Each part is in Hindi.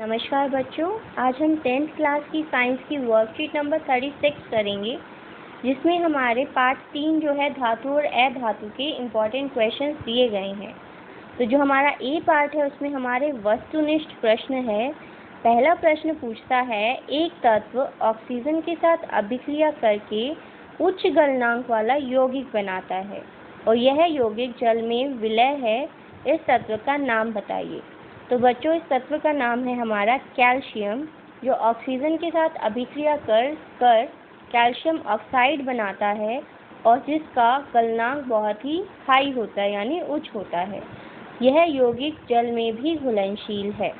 नमस्कार बच्चों, आज हम 10th क्लास की साइंस की वर्कशीट नंबर 36 करेंगे, जिसमें हमारे पार्ट 3 जो है धातु और अधातु के इम्पॉर्टेंट क्वेश्चंस दिए गए हैं। तो जो हमारा ए पार्ट है उसमें हमारे वस्तुनिष्ठ प्रश्न है। पहला प्रश्न पूछता है, एक तत्व ऑक्सीजन के साथ अभिक्रिया करके उच्च गलनांक वाला यौगिक बनाता है और यह यौगिक जल में विलय है। इस तत्व का नाम बताइए। तो बच्चों, इस तत्व का नाम है हमारा कैल्शियम, जो ऑक्सीजन के साथ अभिक्रिया कर कैल्शियम ऑक्साइड बनाता है और जिसका गलनांक बहुत ही हाई होता है यानी उच्च होता है। यह यौगिक जल में भी घुलनशील है।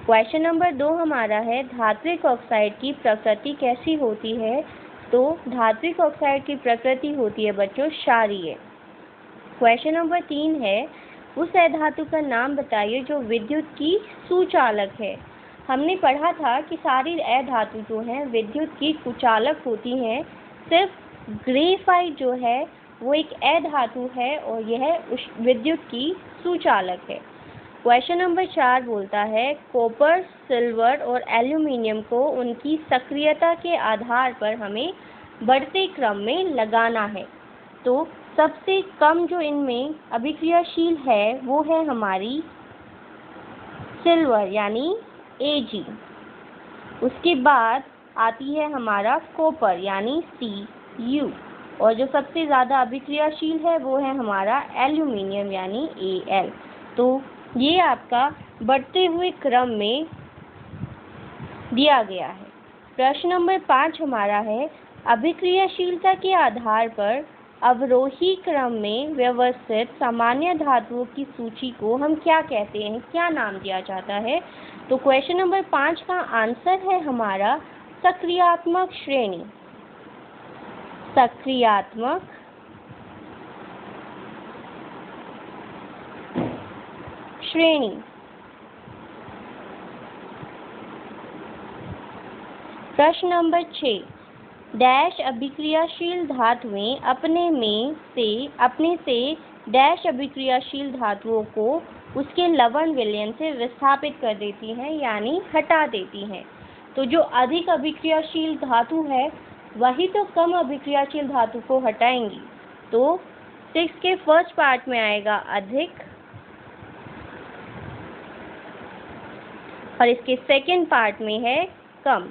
क्वेश्चन नंबर 2 हमारा है, धात्विक ऑक्साइड की प्रकृति कैसी होती है? तो धात्विक ऑक्साइड की प्रकृति होती है बच्चों क्षारीय। क्वेश्चन नंबर 3 है, उस अधातु का नाम बताइए जो विद्युत की सुचालक है। हमने पढ़ा था कि सारी अधातु जो हैं विद्युत की कुचालक होती हैं। सिर्फ ग्रेफाइट जो है वो एक अधातु है और यह विद्युत की सुचालक है। क्वेश्चन नंबर 4 बोलता है, कॉपर, सिल्वर और एल्यूमिनियम को उनकी सक्रियता के आधार पर हमें बढ़ते क्रम में लगाना है। तो सबसे कम जो इनमें अभिक्रियाशील है वो है हमारी सिल्वर यानी Ag। उसके बाद आती है हमारा कॉपर यानी Cu और जो सबसे ज़्यादा अभिक्रियाशील है वो है हमारा एल्यूमिनियम यानी Al। तो ये आपका बढ़ते हुए क्रम में दिया गया है। प्रश्न नंबर 5 हमारा है, अभिक्रियाशीलता के आधार पर अवरोही क्रम में व्यवस्थित सामान्य धातुओं की सूची को हम क्या कहते हैं, क्या नाम दिया जाता है? तो क्वेश्चन नंबर 5 का आंसर है हमारा सक्रियात्मक श्रेणी। सक्रियात्मक श्रेणी। प्रश्न नंबर 6, डैश अभिक्रियाशील धातुएं अपने से डैश अभिक्रियाशील धातुओं को उसके लवण विलयन से विस्थापित कर देती हैं यानी हटा देती हैं। तो जो अधिक अभिक्रियाशील धातु है वही तो कम अभिक्रियाशील धातु को हटाएंगी। तो 6 के फर्स्ट पार्ट में आएगा अधिक और इसके सेकेंड पार्ट में है कम।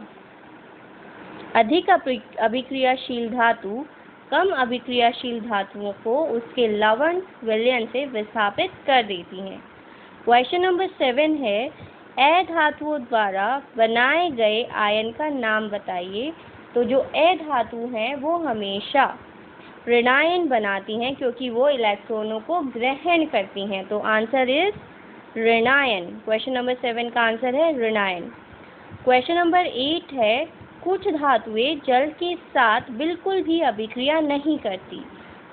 अधिक अभिक्रियाशील धातु कम अभिक्रियाशील धातुओं को उसके लवण विलयन से विस्थापित कर देती हैं। क्वेश्चन नंबर 7 है, अधातुओं द्वारा बनाए गए आयन का नाम बताइए। तो जो अधातु हैं वो हमेशा ऋणायन बनाती हैं क्योंकि वो इलेक्ट्रॉनों को ग्रहण करती हैं। तो आंसर इज ऋणायन। क्वेश्चन नंबर 7 का आंसर है ऋणायन। क्वेश्चन नंबर 8 है, कुछ धातुएं जल के साथ बिल्कुल भी अभिक्रिया नहीं करती।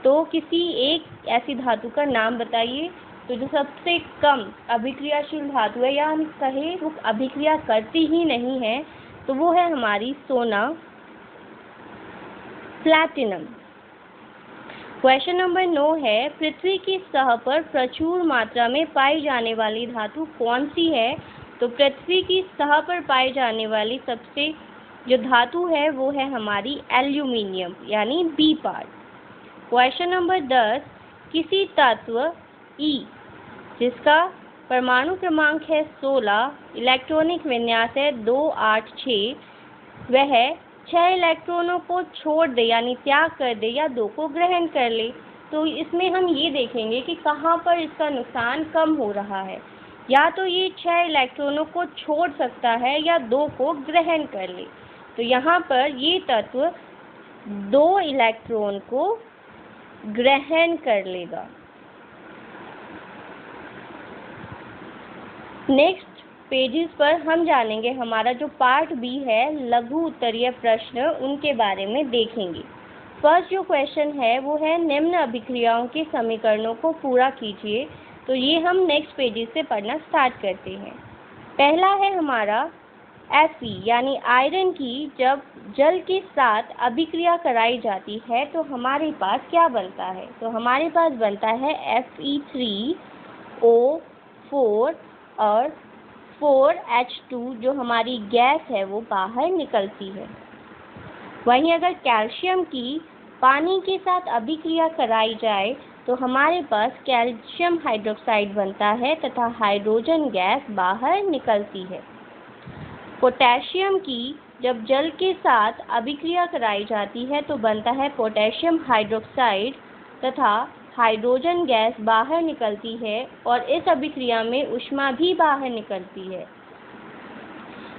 तो किसी एक ऐसी धातु का नाम बताइए। तो जो सबसे कम अभिक्रियाशील धातु है या हम कहें वो अभिक्रिया करती ही नहीं है तो वो है हमारी सोना, प्लैटिनम। क्वेश्चन नंबर 9 है, पृथ्वी की सतह पर प्रचुर मात्रा में पाई जाने वाली धातु कौन सी है? तो पृथ्वी की सतह पर पाई जाने वाली सबसे जो धातु है वो है हमारी एल्यूमिनियम यानी बी पार्ट। क्वेश्चन नंबर 10, किसी तत्व E जिसका परमाणु क्रमांक है 16, इलेक्ट्रॉनिक विन्यास है 286, वह 6 इलेक्ट्रॉनों को छोड़ दे यानी त्याग कर दे या 2 को ग्रहण कर ले। तो इसमें हम ये देखेंगे कि कहाँ पर इसका नुकसान कम हो रहा है। या तो ये 6 इलेक्ट्रॉनों को छोड़ सकता है या 2 को ग्रहण कर ले। तो यहाँ पर ये तत्व 2 इलेक्ट्रॉन को ग्रहण कर लेगा। नेक्स्ट पेजेस पर हम जानेंगे हमारा जो पार्ट बी है लघु उत्तरीय प्रश्न, उनके बारे में देखेंगे। फर्स्ट जो क्वेश्चन है वो है, निम्न अभिक्रियाओं के समीकरणों को पूरा कीजिए। तो ये हम नेक्स्ट पेजेस से पढ़ना स्टार्ट करते हैं। पहला है हमारा Fe यानी आयरन की जब जल के साथ अभिक्रिया कराई जाती है तो हमारे पास क्या बनता है? तो हमारे पास बनता है Fe3O4 और 4H2 जो हमारी गैस है वो बाहर निकलती है। वहीं अगर कैल्शियम की पानी के साथ अभिक्रिया कराई जाए तो हमारे पास कैल्शियम हाइड्रोक्साइड बनता है तथा हाइड्रोजन गैस बाहर निकलती है। पोटेशियम की जब जल के साथ अभिक्रिया कराई जाती है तो बनता है पोटेशियम हाइड्रोक्साइड तथा हाइड्रोजन गैस बाहर निकलती है और इस अभिक्रिया में ऊष्मा भी बाहर निकलती है।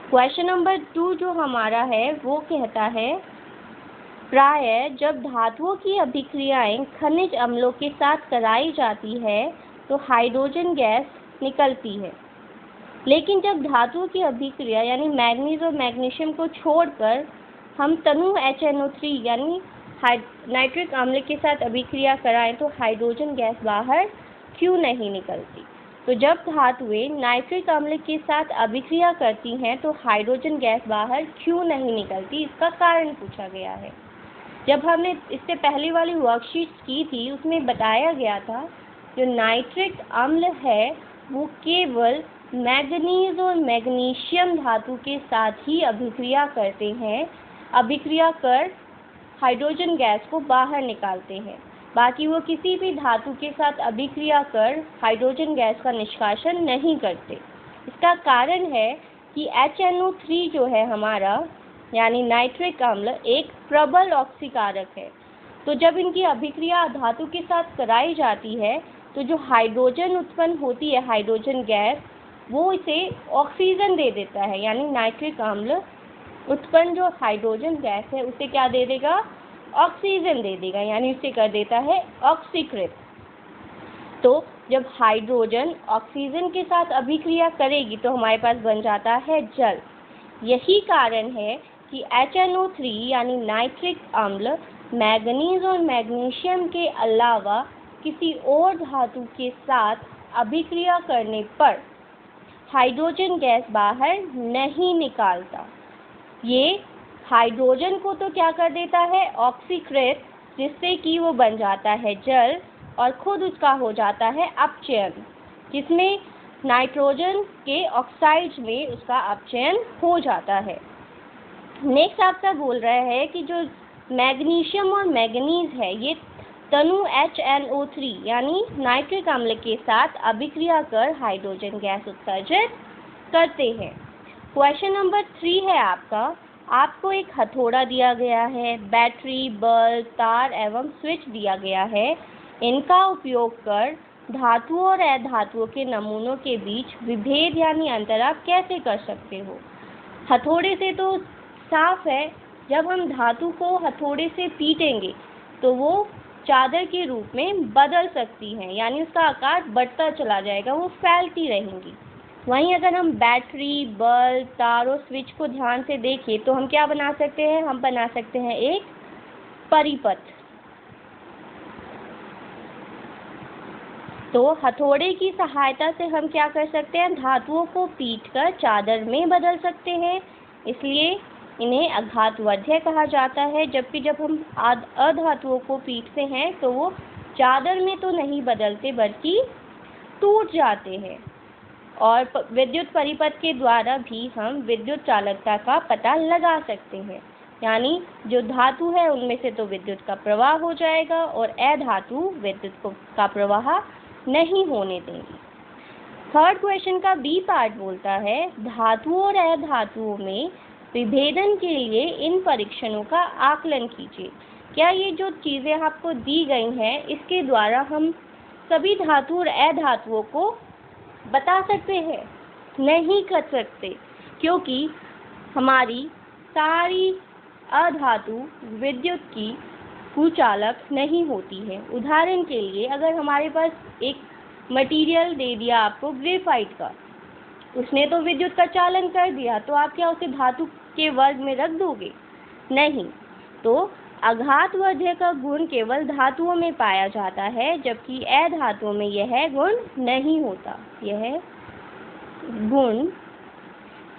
क्वेश्चन नंबर 2 जो हमारा है वो कहता है, प्रायः जब धातुओं की अभिक्रियाएं खनिज अम्लों के साथ कराई जाती है तो हाइड्रोजन गैस निकलती है, लेकिन जब धातुओं की अभिक्रिया यानी मैग्नीज और मैग्नीशियम को छोड़कर हम तनु HNO3 यानी नाइट्रिक अम्ल के साथ अभिक्रिया कराएं तो हाइड्रोजन गैस बाहर क्यों नहीं निकलती? तो जब धातुएं नाइट्रिक अम्ल के साथ अभिक्रिया करती हैं तो हाइड्रोजन गैस बाहर क्यों नहीं निकलती, इसका कारण पूछा गया है। जब हमने इससे पहले वाली वर्कशीट्स की थी उसमें बताया गया था जो नाइट्रिक अम्ल है वो केवल मैंगनीज और मैग्नीशियम धातु के साथ ही अभिक्रिया करते हैं, अभिक्रिया कर हाइड्रोजन गैस को बाहर निकालते हैं। बाकी वो किसी भी धातु के साथ अभिक्रिया कर हाइड्रोजन गैस का निष्कासन नहीं करते। इसका कारण है कि HNO3 जो है हमारा यानी नाइट्रिक अम्ल एक प्रबल ऑक्सीकारक है। तो जब इनकी अभिक्रिया धातु के साथ कराई जाती है तो जो हाइड्रोजन उत्पन्न होती है हाइड्रोजन गैस वो इसे ऑक्सीजन दे देता है, यानी नाइट्रिक अम्ल उत्पन्न जो हाइड्रोजन गैस है उसे क्या दे देगा, ऑक्सीजन दे देगा, यानी उसे कर देता है ऑक्सीकृत। तो जब हाइड्रोजन ऑक्सीजन के साथ अभिक्रिया करेगी तो हमारे पास बन जाता है जल। यही कारण है कि HNO3 यानी नाइट्रिक अम्ल मैंगनीज और मैग्नीशियम के अलावा किसी और धातु के साथ अभिक्रिया करने पर हाइड्रोजन गैस बाहर नहीं निकालता। ये हाइड्रोजन को तो क्या कर देता है, ऑक्सीकृत, जिससे कि वो बन जाता है जल और खुद उसका हो जाता है अपचयन, जिसमें नाइट्रोजन के ऑक्साइड्स में उसका अपचयन हो जाता है। नेक्स्ट आपका बोल रहा है कि जो मैग्नीशियम और मैंगनीज है ये तनु HNO3 यानी नाइट्रिक अम्ल के साथ अभिक्रिया कर हाइड्रोजन गैस उत्सर्जित करते हैं। क्वेश्चन नंबर 3 है आपको एक हथौड़ा दिया गया है, बैटरी, बल्ब, तार एवं स्विच दिया गया है। इनका उपयोग कर धातुओं और अधातुओं के नमूनों के बीच विभेद यानी अंतर आप कैसे कर सकते हो? हथौड़े से तो साफ है, जब हम धातु को हथौड़े से पीटेंगे तो वो चादर के रूप में बदल सकती हैं, यानी उसका आकार बढ़ता चला जाएगा, वो फैलती रहेंगी। वहीं अगर हम बैटरी, बल्ब, तार और स्विच को ध्यान से देखें तो हम क्या बना सकते हैं, हम बना सकते हैं एक परिपथ। तो हथौड़े की सहायता से हम क्या कर सकते हैं, धातुओं को पीटकर चादर में बदल सकते हैं, इसलिए इन्हें अघातवर्ध्य कहा जाता है। जबकि जब हम अधातुओं को पीटते हैं तो वो चादर में तो नहीं बदलते बल्कि टूट जाते हैं। और विद्युत परिपथ के द्वारा भी हम विद्युत चालकता का पता लगा सकते हैं, यानी जो धातु है उनमें से तो विद्युत का प्रवाह हो जाएगा और अधातु विद्युत का प्रवाह नहीं होने देंगी। थर्ड क्वेश्चन का बी पार्ट बोलता है, धातुओं और अधातुओं में विभेदन के लिए इन परीक्षणों का आकलन कीजिए। क्या ये जो चीज़ें आपको दी गई हैं इसके द्वारा हम सभी धातु और अधातुओं को बता सकते हैं? नहीं कर सकते, क्योंकि हमारी सारी अधातु विद्युत की कुचालक नहीं होती है। उदाहरण के लिए अगर हमारे पास एक मटेरियल दे दिया आपको ग्रेफाइट का, उसने तो विद्युत का चालन कर दिया, तो आप क्या उसे धातु के वर्ग में रख दोगे? नहीं। तो अघातवर्ध्य का गुण केवल धातुओं में पाया जाता है, जबकि अधातुओं में यह गुण नहीं होता, यह गुण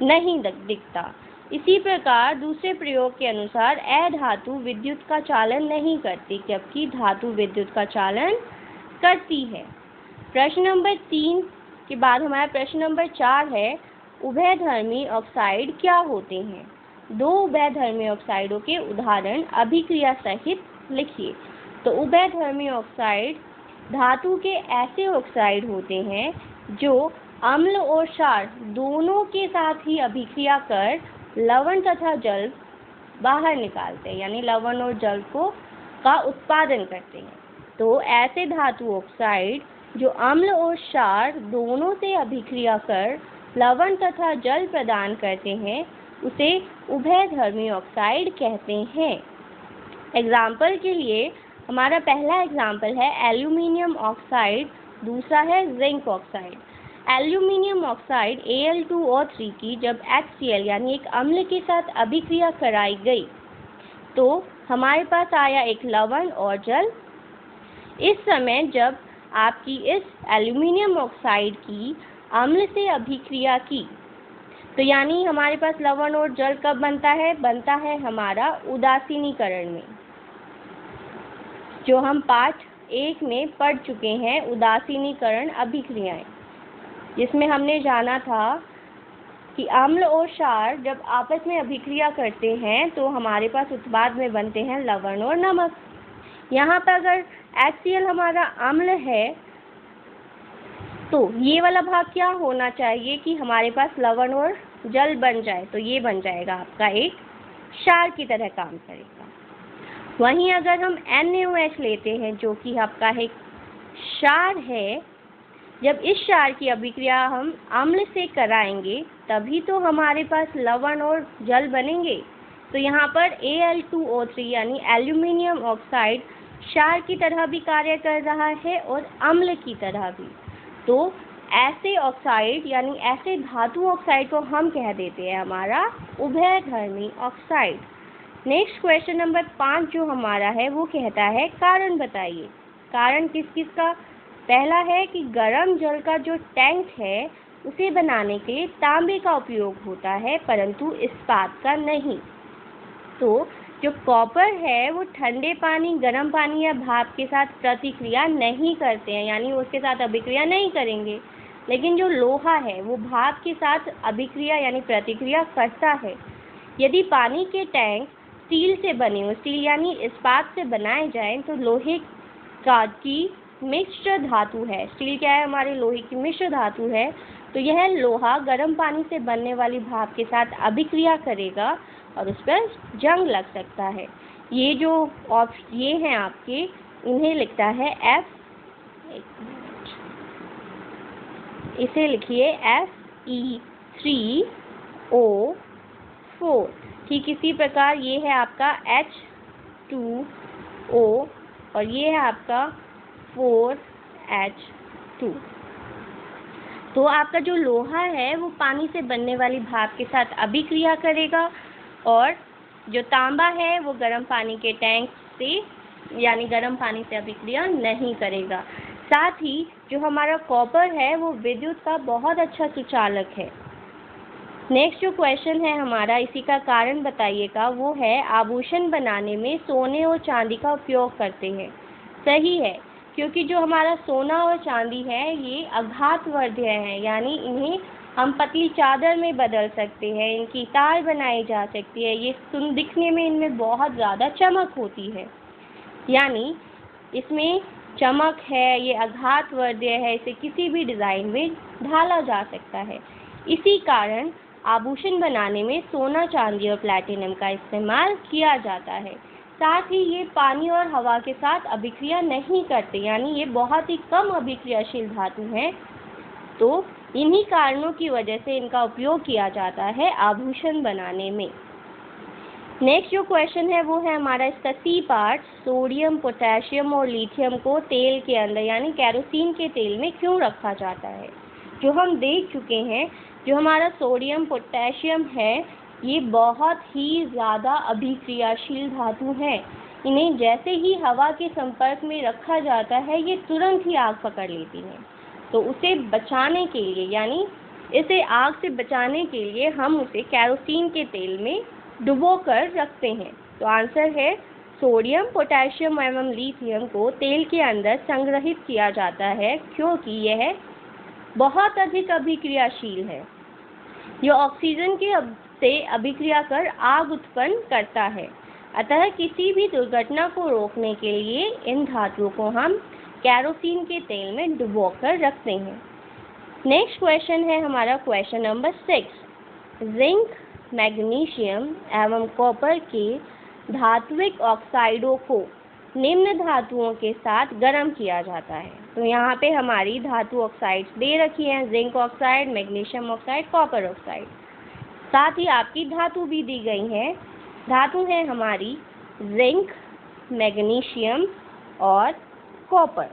नहीं दिखता। इसी प्रकार दूसरे प्रयोग के अनुसार अधातु विद्युत का चालन नहीं करती, जबकि धातु विद्युत का चालन करती है। प्रश्न नंबर 3 के बाद हमारा प्रश्न नंबर 4 है, उभयधर्मी ऑक्साइड क्या होते हैं? दो उभयधर्मी ऑक्साइडों के उदाहरण अभिक्रिया सहित लिखिए। तो उभयधर्मी ऑक्साइड धातु के ऐसे ऑक्साइड होते हैं जो अम्ल और क्षार दोनों के साथ ही अभिक्रिया कर लवण तथा जल बाहर निकालते हैं, यानी लवण और जल का उत्पादन करते हैं। तो ऐसे धातु ऑक्साइड जो अम्ल और क्षार दोनों से अभिक्रिया कर लवण तथा जल प्रदान करते हैं उसे उभयधर्मी ऑक्साइड कहते हैं। एग्जाम्पल के लिए हमारा पहला एग्जाम्पल है एल्यूमिनियम ऑक्साइड, दूसरा है zinc oxide. Aluminium oxide Al2O3 की जब HCl यानी एक अम्ल के साथ अभिक्रिया कराई गई तो हमारे पास आया एक लवण और जल। इस समय जब आपकी इस एल्यूमिनियम ऑक्साइड की अम्ल से अभिक्रिया की तो यानी हमारे पास लवण और जल कब बनता है हमारा उदासीनीकरण में, जो हम पाठ 1 में पढ़ चुके हैं, उदासीनीकरण अभिक्रियाएं, जिसमें हमने जाना था कि अम्ल और क्षार जब आपस में अभिक्रिया करते हैं तो हमारे पास उत्पाद में बनते हैं लवण और नमक। यहाँ पर अगर HCl हमारा अम्ल है तो ये वाला भाग क्या होना चाहिए कि हमारे पास लवण और जल बन जाए, तो ये बन जाएगा आपका एक क्षार की तरह काम करेगा। वहीं अगर हम NaOH लेते हैं जो कि आपका एक क्षार है, जब इस क्षार की अभिक्रिया हम अम्ल से कराएंगे तभी तो हमारे पास लवण और जल बनेंगे। तो यहाँ पर Al2O3 यानी एल्यूमिनियम ऑक्साइड क्षार की तरह भी कार्य कर रहा है और अम्ल की तरह भी। तो ऐसे ऑक्साइड यानी ऐसे धातु ऑक्साइड को हम कह देते हैं हमारा उभयधर्मी ऑक्साइड। नेक्स्ट क्वेश्चन नंबर 5 जो हमारा है वो कहता है कारण बताइए। कारण किस किस का? पहला है कि गर्म जल का जो टैंक है उसे बनाने के लिए तांबे का उपयोग होता है परंतु इस्पात का नहीं। तो जो कॉपर है वो ठंडे पानी, गर्म पानी या भाप के साथ प्रतिक्रिया नहीं करते हैं, यानी उसके साथ अभिक्रिया नहीं करेंगे। लेकिन जो लोहा है वो भाप के साथ अभिक्रिया यानी प्रतिक्रिया करता है। यदि पानी के टैंक स्टील से बने हो, स्टील यानी इस्पात से बनाए जाएं, तो लोहे की मिश्र धातु है। स्टील क्या है? हमारे लोहे की मिश्र धातु है। तो यह लोहा गर्म पानी से बनने वाली भाप के साथ अभिक्रिया करेगा और उस पर जंग लग सकता है। ये जो ये हैं आपके, इन्हें लिखता है इसे लिखिए Fe3O4। ठीक इसी प्रकार ये है आपका H2O और ये है आपका 4H2। तो आपका जो लोहा है वो पानी से बनने वाली भाप के साथ अभिक्रिया करेगा और जो तांबा है वो गर्म पानी के टैंक से यानी गर्म पानी से अभिक्रिया नहीं करेगा। साथ ही जो हमारा कॉपर है वो विद्युत का बहुत अच्छा सुचालक है। नेक्स्ट जो क्वेश्चन है हमारा, इसी का कारण बताइएगा, वो है आभूषण बनाने में सोने और चांदी का उपयोग करते हैं। सही है, क्योंकि जो हमारा सोना और चांदी है ये आघातवर्ध्य है, यानी इन्हें हम पतली चादर में बदल सकते हैं, इनकी तार बनाई जा सकती है। ये दिखने में इनमें बहुत ज़्यादा चमक होती है, यानी इसमें चमक है, ये आघातवर्ध्य है, इसे किसी भी डिज़ाइन में ढाला जा सकता है। इसी कारण आभूषण बनाने में सोना, चांदी और प्लैटिनम का इस्तेमाल किया जाता है। साथ ही ये पानी और हवा के साथ अभिक्रिया नहीं करते, यानी ये बहुत ही कम अभिक्रियाशील धातु हैं। तो इन्हीं कारणों की वजह से इनका उपयोग किया जाता है आभूषण बनाने में। नेक्स्ट जो क्वेश्चन है वो है हमारा इसका सी पार्ट, सोडियम, पोटेशियम और लिथियम को तेल के अंदर यानी केरोसिन के तेल में क्यों रखा जाता है? जो हम देख चुके हैं, जो हमारा सोडियम, पोटेशियम है ये बहुत ही ज़्यादा अभिक्रियाशील धातु हैं। इन्हें जैसे ही हवा के संपर्क में रखा जाता है ये तुरंत ही आग पकड़ लेती हैं। तो उसे बचाने के लिए यानी इसे आग से बचाने के लिए हम उसे केरोसिन के तेल में डुबो कर रखते हैं। तो आंसर है सोडियम, पोटेशियम एवं लिथियम को तेल के अंदर संग्रहित किया जाता है क्योंकि यह बहुत अधिक अभिक्रियाशील है। जो ऑक्सीजन के से अभिक्रिया कर आग उत्पन्न करता है। अतः किसी भी दुर्घटना को रोकने के लिए इन धातुओं को हम केरोसिन के तेल में डुबोकर रखते हैं। नेक्स्ट क्वेश्चन है हमारा क्वेश्चन नंबर 6। जिंक, मैग्नीशियम एवं कॉपर के धात्विक ऑक्साइडों को निम्न धातुओं के साथ गर्म किया जाता है। तो यहाँ पे हमारी धातु ऑक्साइड्स दे रखी हैं, zinc oxide, magnesium oxide, copper oxide. साथ ही आपकी धातु भी दी गई है। धातु है हमारी जिंक, मैग्नीशियम और कॉपर।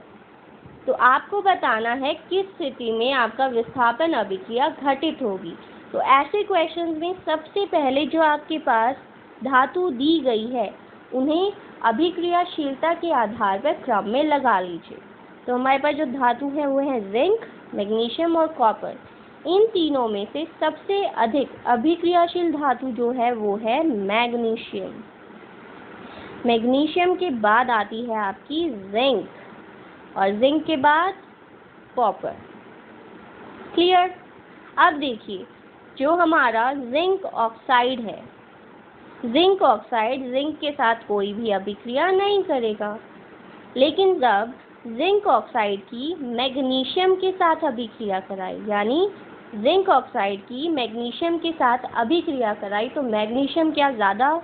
तो आपको बताना है किस स्थिति में आपका विस्थापन अभिक्रिया घटित होगी। तो ऐसे क्वेश्चंस में सबसे पहले जो आपके पास धातु दी गई है उन्हें अभिक्रियाशीलता के आधार पर क्रम में लगा लीजिए। तो हमारे पास जो धातु है वो है जिंक, मैग्नीशियम और कॉपर। इन तीनों में से सबसे अधिक अभिक्रियाशील धातु जो है वो है मैग्नीशियम। मैग्नीशियम के बाद आती है आपकी जिंक और जिंक के बाद कॉपर। क्लियर? अब देखिए जो हमारा जिंक ऑक्साइड है, जिंक ऑक्साइड जिंक के साथ कोई भी अभिक्रिया नहीं करेगा, लेकिन जब जिंक ऑक्साइड की मैग्नीशियम के साथ अभिक्रिया कराई, यानी जिंक ऑक्साइड की मैग्नीशियम के साथ अभिक्रिया कराई, तो मैग्नीशियम क्या ज़्यादा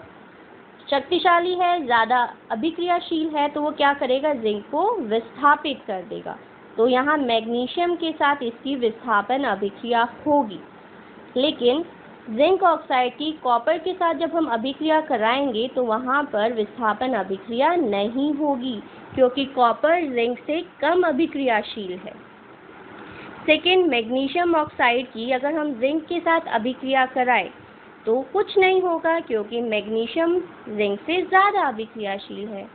शक्तिशाली है, ज़्यादा अभिक्रियाशील है, तो वो क्या करेगा, जिंक को विस्थापित कर देगा। तो यहाँ मैग्नीशियम के साथ इसकी विस्थापन अभिक्रिया होगी। लेकिन जिंक ऑक्साइड की कॉपर के साथ जब हम अभिक्रिया कराएंगे तो वहाँ पर विस्थापन अभिक्रिया नहीं होगी, क्योंकि कॉपर जिंक से कम अभिक्रियाशील है। सेकेंड, मैग्नीशियम ऑक्साइड की अगर हम जिंक के साथ अभिक्रिया कराएं तो कुछ नहीं होगा, क्योंकि मैग्नीशियम जिंक से ज़्यादा अभिक्रियाशील है।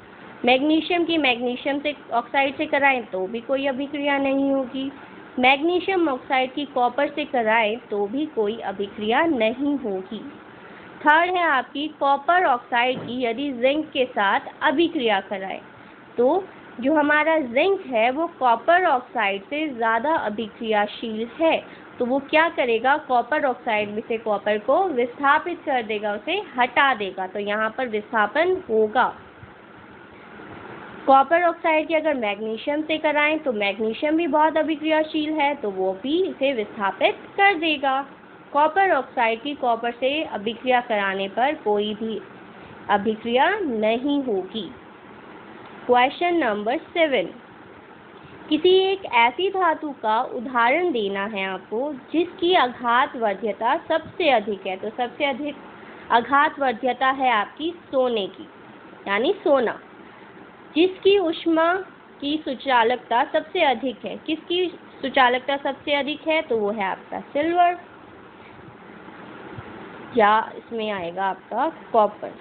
मैग्नीशियम की मैग्नीशियम से ऑक्साइड से कराएं तो भी कोई अभिक्रिया नहीं होगी। मैग्नीशियम ऑक्साइड की कॉपर से कराएं तो भी कोई अभिक्रिया नहीं होगी। थर्ड है आपकी कॉपर ऑक्साइड की यदि जिंक के साथ अभिक्रिया कराएं तो जो हमारा जिंक है वो कॉपर ऑक्साइड से ज़्यादा अभिक्रियाशील है, तो वो क्या करेगा, कॉपर ऑक्साइड में से कॉपर को विस्थापित कर देगा, उसे हटा देगा। तो यहाँ पर विस्थापन होगा। कॉपर ऑक्साइड की अगर मैग्नीशियम से कराएं तो मैग्नीशियम भी बहुत अभिक्रियाशील है, तो वो भी इसे विस्थापित कर देगा। कॉपर ऑक्साइड की कॉपर से अभिक्रिया कराने पर कोई भी अभिक्रिया नहीं होगी। Question number 7। किसी एक ऐसी धातु का उदाहरण देना है आपको जिसकी आघातवर्ध्यता सबसे अधिक है। तो सबसे अधिक आघातवर्ध्यता है आपकी सोने की, यानी सोना। जिसकी ऊष्मा की सुचालकता सबसे अधिक है। किसकी सुचालकता सबसे अधिक है, तो वो है आपका सिल्वर, या इसमें आएगा आपका कॉपर।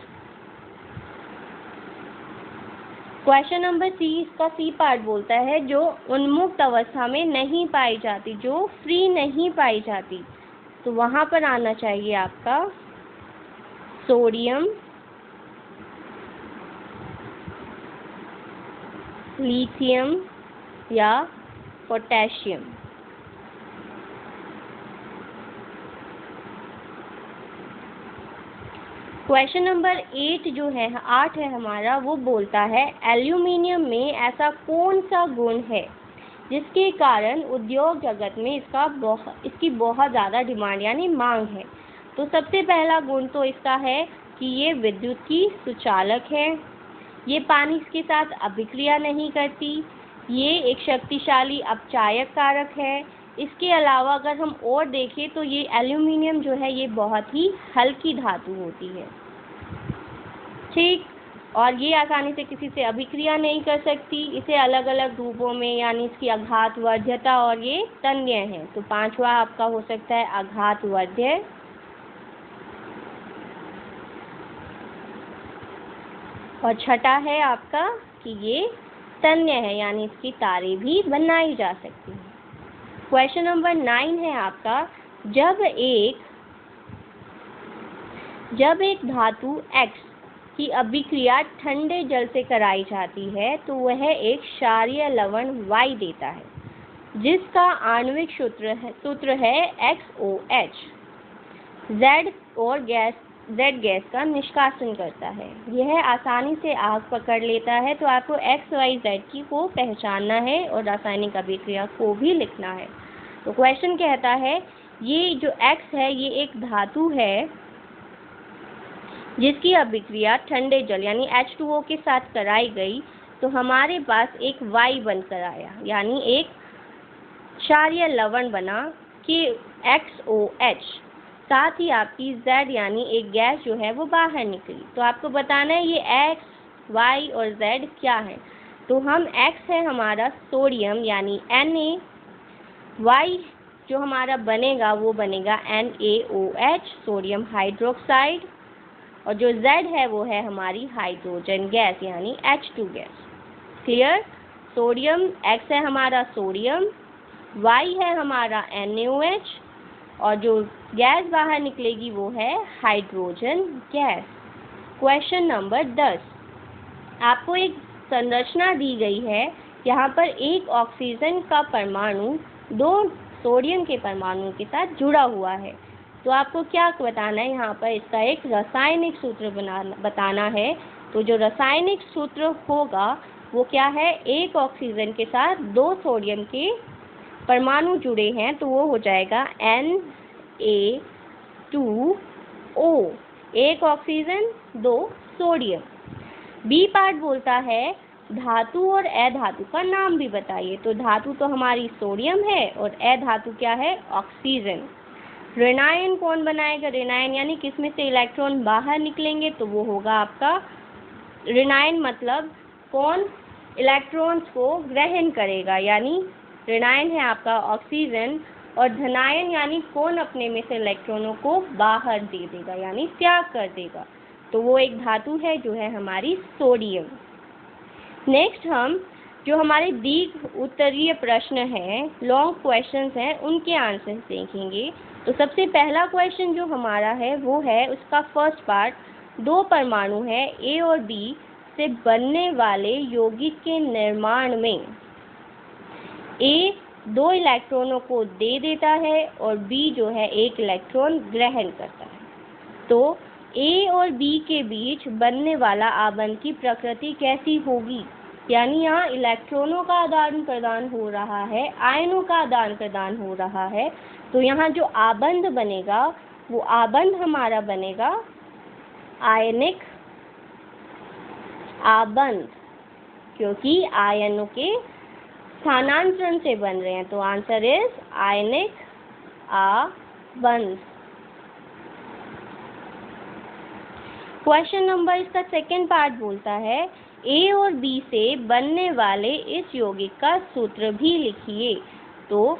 क्वेश्चन नंबर सी, इसका सी पार्ट बोलता है जो उन्मुक्त अवस्था में नहीं पाई जाती, जो फ्री नहीं पाई जाती, तो वहाँ पर आना चाहिए आपका सोडियम, लिथियम या पोटेशियम। क्वेश्चन नंबर 8 जो है 8 है हमारा, वो बोलता है एल्यूमिनियम में ऐसा कौन सा गुण है जिसके कारण उद्योग जगत में इसकी बहुत ज़्यादा डिमांड यानी मांग है। तो सबसे पहला गुण तो इसका है कि ये विद्युत की सुचालक है, ये पानी के साथ अभिक्रिया नहीं करती, ये एक शक्तिशाली अपचायक कारक है। इसके अलावा अगर हम और देखें तो ये एल्यूमिनियम जो है ये बहुत ही हल्की धातु होती है, ठीक, और ये आसानी से किसी से अभिक्रिया नहीं कर सकती। इसे अलग अलग रूपों में यानी इसकी आघातवर्ध्यता और ये तन्य है। तो पांचवा आपका हो सकता है आघातवर्ध्य, और छठा है आपका कि ये तन्य है यानी इसकी तारें भी बनाई जा सकती हैं। क्वेश्चन नंबर 9 है आपका, जब एक धातु X की अभिक्रिया ठंडे जल से कराई जाती है तो वह एक क्षारीय लवण Y देता है जिसका आणविक सूत्र है XOH। Z और Z गैस का निष्कासन करता है। यह आसानी से आग पकड़ लेता है। तो आपको XYZ की को पहचानना है और रासायनिक अभिक्रिया को भी लिखना है। तो क्वेश्चन कहता है ये जो X है ये एक धातु है जिसकी अभिक्रिया ठंडे जल यानी H2O के साथ कराई गई, तो हमारे पास एक Y बनकर आया, यानी एक क्षारीय लवण बना कि XOH। साथ ही आपकी Z यानी एक गैस जो है वो बाहर निकली। तो आपको बताना है ये X, Y और Z क्या है। तो हम X है हमारा सोडियम यानी Na, Y जो हमारा बनेगा वो बनेगा NaOH सोडियम हाइड्रोक्साइड, और जो Z है वो है हमारी हाइड्रोजन गैस यानी H2 gas. Clear. Sodium X है हमारा सोडियम, Y है हमारा NaOH और जो गैस बाहर निकलेगी वो है हाइड्रोजन गैस। क्वेश्चन नंबर 10, आपको एक संरचना दी गई है। यहाँ पर एक ऑक्सीजन का परमाणु 2 सोडियम के परमाणु के साथ जुड़ा हुआ है। तो आपको क्या बताना है, यहाँ पर इसका एक रासायनिक सूत्र बताना है। तो जो रासायनिक सूत्र होगा वो क्या है, एक ऑक्सीजन के साथ 2 सोडियम के परमाणु जुड़े हैं तो वो हो जाएगा Na2O, एक ऑक्सीजन 2 सोडियम। बी पार्ट बोलता है धातु और अधातु का नाम भी बताइए। तो धातु तो हमारी सोडियम है और अधातु क्या है, ऑक्सीजन। ऋणायन कौन बनाएगा, ऋणायन यानी किसमें से इलेक्ट्रॉन बाहर निकलेंगे तो वो होगा आपका ऋणायन, मतलब कौन इलेक्ट्रॉन्स को ग्रहण करेगा, यानी ऋणायन है आपका ऑक्सीजन। और धनायन यानी कौन अपने में से इलेक्ट्रॉनों को बाहर दे देगा यानी त्याग कर देगा, तो वो एक धातु है जो है हमारी सोडियम। नेक्स्ट हम जो हमारे दीर्घ उत्तरीय प्रश्न हैं, लॉन्ग क्वेश्चंस हैं, उनके आंसर्स देखेंगे। तो सबसे पहला क्वेश्चन जो हमारा है वो है उसका फर्स्ट पार्ट, 2 परमाणु है A और B से बनने वाले यौगिक के निर्माण में A 2 इलेक्ट्रॉनों को दे देता है और B जो है 1 इलेक्ट्रॉन ग्रहण करता है। तो A और B के बीच बनने वाला आबंध की प्रकृति कैसी होगी, यानी यहाँ इलेक्ट्रॉनों का आदान प्रदान हो रहा है, आयनों का आदान प्रदान हो रहा है। तो यहाँ जो आबंध बनेगा वो आबंध हमारा बनेगा आयनिक आबंध, क्योंकि आयनों के स्थानांतरण से बन रहे हैं। तो आंसर इज आयनिक आबंध। क्वेश्चन नंबर इसका सेकेंड पार्ट बोलता है A और B से बनने वाले इस यौगिक का सूत्र भी लिखिए। तो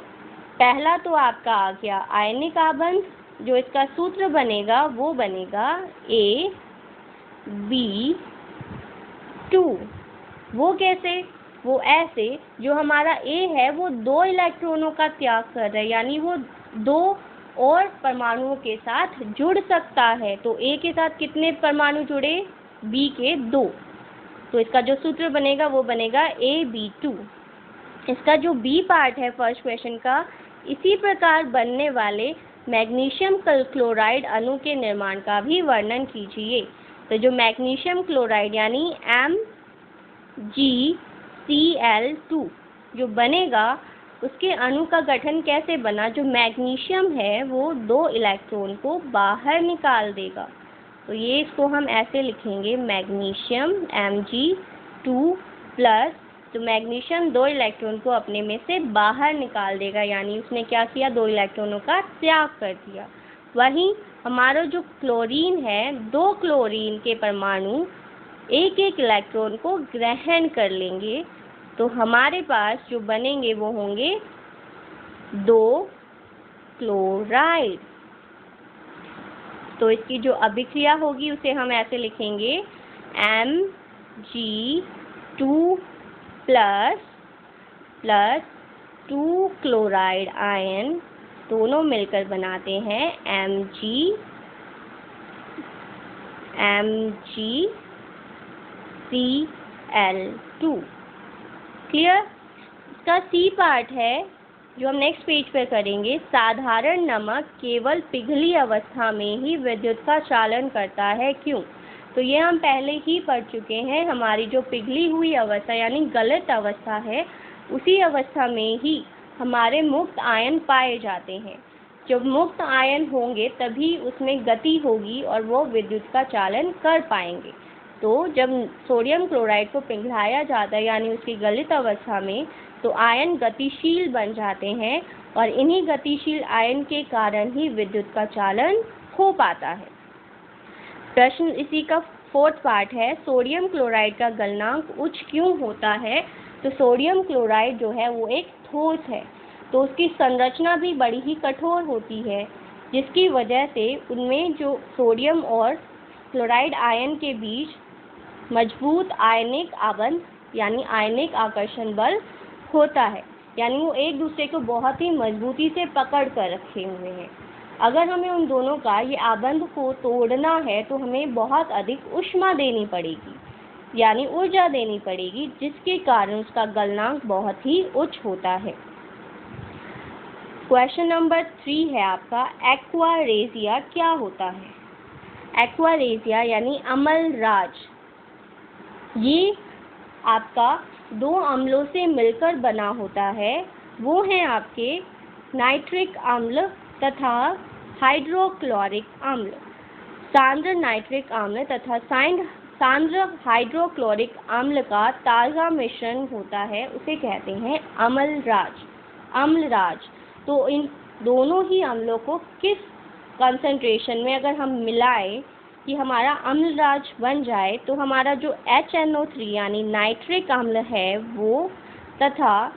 पहला तो आपका आ गया आयनिक आबंध, जो इसका सूत्र बनेगा वो बनेगा AB2। वो कैसे, वो ऐसे, जो हमारा A है वो 2 इलेक्ट्रॉनों का त्याग कर रहा है, यानी वो 2 और परमाणुओं के साथ जुड़ सकता है। तो A के साथ कितने परमाणु जुड़े, B के 2। तो इसका जो सूत्र बनेगा वो बनेगा AB2। इसका जो B पार्ट है फर्स्ट क्वेश्चन का, इसी प्रकार बनने वाले मैग्नीशियम क्लोराइड अणु के निर्माण का भी वर्णन कीजिए। तो जो मैग्नीशियम क्लोराइड यानी MgCl2 जो बनेगा उसके अणु का गठन कैसे बना, जो मैग्नीशियम है वो 2 इलेक्ट्रॉन को बाहर निकाल देगा। तो ये इसको हम ऐसे लिखेंगे मैग्नीशियम Mg2 प्लस, तो मैग्नीशियम 2 इलेक्ट्रॉन को अपने में से बाहर निकाल देगा, यानी उसने क्या किया, 2 इलेक्ट्रॉनों का त्याग कर दिया। वहीं हमारा जो क्लोरीन है, 2 क्लोरीन के परमाणु 1-1 इलेक्ट्रॉन को ग्रहण कर लेंगे। तो हमारे पास जो बनेंगे वो होंगे 2 क्लोराइड। तो इसकी जो अभिक्रिया होगी उसे हम ऐसे लिखेंगे Mg2 प्लस 2 क्लोराइड आयन, दोनों मिलकर बनाते हैं MgCl2। क्लियर। इसका C पार्ट है जो हम नेक्स्ट पेज पर करेंगे, साधारण नमक केवल पिघली अवस्था में ही विद्युत का चालन करता है, क्यों? तो ये हम पहले ही पढ़ चुके हैं। हमारी जो पिघली हुई अवस्था यानी गलत अवस्था है, उसी अवस्था में ही हमारे मुक्त आयन पाए जाते हैं। जब मुक्त आयन होंगे तभी उसमें गति होगी और वो विद्युत का चालन कर पाएंगे। तो जब सोडियम क्लोराइड को पिघलाया जाता है यानी उसकी गलित अवस्था में, तो आयन गतिशील बन जाते हैं और इन्हीं गतिशील आयन के कारण ही विद्युत का चालन हो पाता है। प्रश्न इसी का 4th पार्ट है, सोडियम क्लोराइड का गलनांक उच्च क्यों होता है? तो सोडियम क्लोराइड जो है वो एक ठोस है, तो उसकी संरचना भी बड़ी ही कठोर होती है, जिसकी वजह से उनमें जो सोडियम और क्लोराइड आयन के बीच मजबूत आयनिक आबंध यानी आयनिक आकर्षण बल होता है, यानी वो एक दूसरे को बहुत ही मजबूती से पकड़ कर रखे हुए हैं। अगर हमें उन दोनों का ये आबंध को तोड़ना है तो हमें बहुत अधिक ऊष्मा देनी पड़ेगी, यानी ऊर्जा देनी पड़ेगी, जिसके कारण उसका गलनांक बहुत ही उच्च होता है। क्वेश्चन नंबर 3 है आपका, एक्वारेजिया क्या होता है? एक्वारेजिया यानी अम्लराज, ये आपका 2 अम्लों से मिलकर बना होता है। वो हैं आपके नाइट्रिक अम्ल तथा हाइड्रोक्लोरिक अम्ल। सांद्र नाइट्रिक अम्ल तथा सांद्र हाइड्रोक्लोरिक अम्ल का ताज़ा मिश्रण होता है, उसे कहते हैं अम्लराज। तो इन दोनों ही अम्लों को किस कंसंट्रेशन में अगर हम मिलाएं कि हमारा अम्लराज बन जाए, तो हमारा जो HNO3 यानी नाइट्रिक अम्ल है वो तथा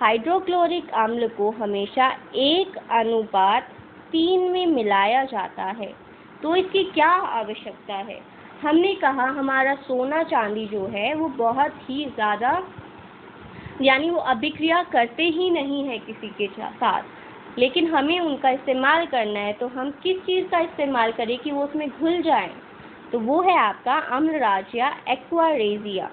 हाइड्रोक्लोरिक अम्ल को हमेशा 1:3 में मिलाया जाता है। तो इसकी क्या आवश्यकता है? हमने कहा हमारा सोना चांदी जो है वो बहुत ही ज़्यादा यानी वो अभिक्रिया करते ही नहीं है किसी के साथ, लेकिन हमें उनका इस्तेमाल करना है। तो हम किस चीज़ का इस्तेमाल करें कि वो उसमें घुल जाएं? तो वो है आपका अम्लराज या एक्वारेजिया।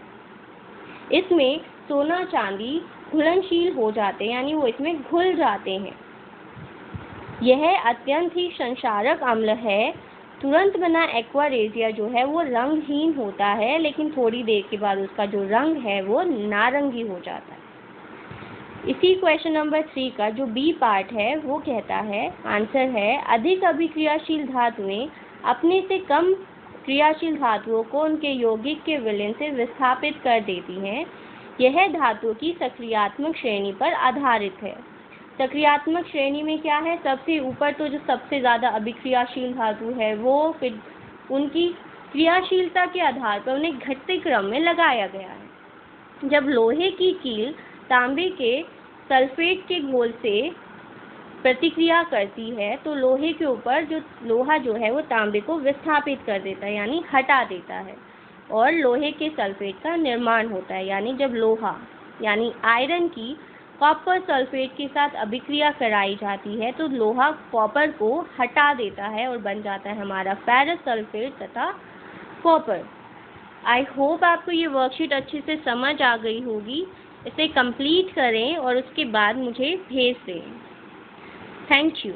इसमें सोना चांदी घुलनशील हो जाते हैं, यानी वो इसमें घुल जाते हैं। यह अत्यंत ही संक्षारक अम्ल है। तुरंत बना एक्वारेजिया जो है वो रंगहीन होता है, लेकिन थोड़ी देर के बाद उसका जो रंग है वो नारंगी हो जाता है। इसी क्वेश्चन नंबर 3 का जो बी पार्ट है वो कहता है, आंसर है, अधिक अभिक्रियाशील धातुएं अपने से कम क्रियाशील धातुओं को उनके यौगिक के विलयन से विस्थापित कर देती हैं। यह धातुओं की सक्रियात्मक श्रेणी पर आधारित है। सक्रियात्मक श्रेणी में क्या है? सबसे ऊपर तो जो सबसे ज़्यादा अभिक्रियाशील धातु है वो, फिर उनकी क्रियाशीलता के आधार पर उन्हें घटते क्रम में लगाया गया है। जब लोहे की कील तांबे के सल्फेट के घोल से प्रतिक्रिया करती है तो लोहे के ऊपर जो लोहा जो है वो तांबे को विस्थापित कर देता है यानी हटा देता है, और लोहे के सल्फेट का निर्माण होता है। यानी जब लोहा यानी आयरन की कॉपर सल्फेट के साथ अभिक्रिया कराई जाती है तो लोहा कॉपर को हटा देता है और बन जाता है हमारा फेरस सल्फेट तथा कॉपर। आई होप आपको ये वर्कशीट अच्छे से समझ आ गई होगी। इसे कंप्लीट करें और उसके बाद मुझे भेज दें। Thank you.